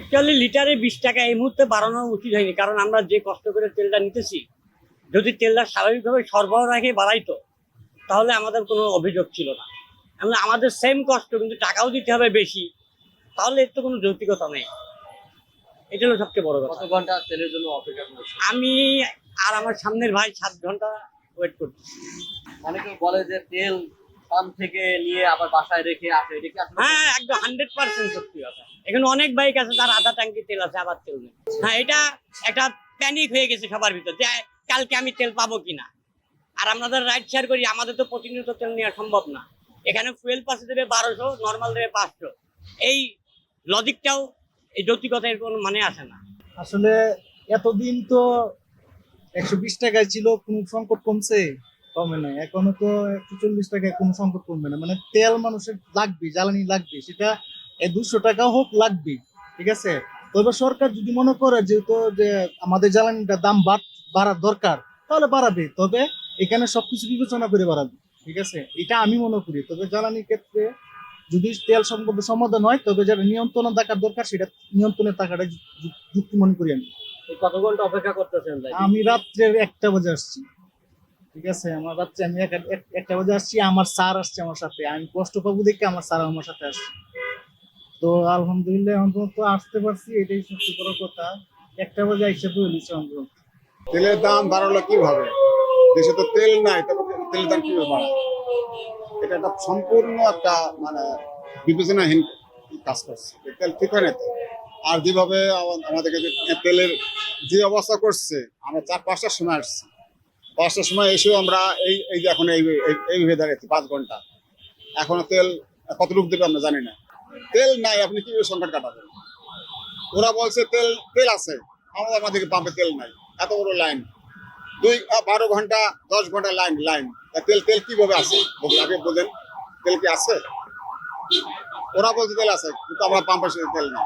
Actually লিটারে 20 টাকা এই মুহূর্তে বাড়ানো উচিত হয়নি, কারণ আমরা যে কষ্ট করে তেলটা নিতেছি, যদি তেলটা স্বাভাবিকভাবে সরবরাহ রেখে বাড়াইতো তাহলে আমাদের কোনো অভিযোগ ছিল না। আমরা আমাদের সেম কষ্ট, কিন্তু টাকাও দিতে হবে বেশি, তাহলে এর তো কোনো যৌক্তিকতা নেই। এটা হলো সবচেয়ে বড় কথা। কত ঘন্টা তেলের জন্য অপেক্ষা করছে? আমি আর আমার সামনের ভাই 7 ঘন্টা ওয়েট করছি। অনেকে বলে যে তেল পাম্প থেকে নিয়ে আবার বাসায় রেখে আসে, এটা কি আসলে? হ্যাঁ, একদম 100% সত্যি কথা। এখানে অনেক বাইক আছে তার আধা ট্যাঙ্কি তেল আছে, আবার তেল নেই। হ্যাঁ, এটা একটা প্যানিক হয়ে গেছে সবার ভিতর যে কালকে আমি তেল পাবো কিনা। আর আমাদের রাইড শেয়ার করি, আমাদের তো প্রতিনিয়ত তেল নেওয়া সম্ভব না। এখানে ফুয়েল পাশে দেবে 1200, নর্মাল দেবে 500। এই লজিকটাও, এই যৌক্তিকতা এর কোনো মানে আসে না। আসলে এতদিন তো 120 টাকায় ছিল, কোনো সংকট কমছে? কমে নাই। এখনো তো 140 টাকায় কোনো সংকট কমবে না। মানে তেল মানুষের লাগবে, জ্বালানি লাগবে, সেটা 200 টাকা হোক লাগবে, ঠিক আছে। তবে সরকার যদি মনে করে যেহেতু যে আমাদের জ্বালানিটার দাম বাড়ার দরকার, তাহলে বাড়াবে, তবে এখানে সবকিছু বিবেচনা করে বাড়াবে, ঠিক আছে। এটা আমি মনে করি। তবে জ্বালানির ক্ষেত্রে যদি তেল সম্পর্কে সমাধান হয়, তবে যারা নিয়ন্ত্রণের টাকার দরকার, সেটা নিয়ন্ত্রণের টাকাটা যুক্তি মনে করি আমি। কত ঘন্টা অপেক্ষা করতেছেন ভাই? আমি রাত্রের 1টা বাজে আসছি, ঠিক আছে। আমার রাত্রে আমি 1টা বাজে আসছি, আমার স্যার আসছে আমার সাথে। আমি কষ্ট পাবো দেখে আমার স্যার আমার সাথে আসছে। তো আলহামদুলিল্লাহ অন্তত আসতে পারছি, এটাই সত্যি বড় কথা। 1টা বাজে আইসা বলেছি অন্তত। তেলের দাম বাড়ালো কিভাবে? দেশে তো তেল নাই, তবে তেলের দাম কিভাবে বাড়ায়? এটা একটা সম্পূর্ণ একটা মানে বিবেচনাহীন কাজ করছে। তেল ঠিক হয় না তো। আর যেভাবে আমাদেরকে যে তেলের যে অবস্থা করছে, আমরা 4-5টার সময় আসছি, 5টার সময় এসেও আমরা এই যে এখন এইভাবে দাঁড়িয়েছি 5 ঘন্টা। এখনো তেল কতটুকু দেবে আমরা জানি না। তেল নাই, আপনি কিভাবে সংকট কাটাবেন? ওরা বলছে তেল তেল আছে, আমাদেরকে পাম্পে তেল নাই। এত বড় লাইন, 12 ঘন্টা 10 ঘন্টা লাইন। তেল তেল কিভাবে আছে আপনি বলেন? তেল কি আছে? ওরা বলছে তেল আছে, কিন্তু আমরা পাম্পের তেল নাই।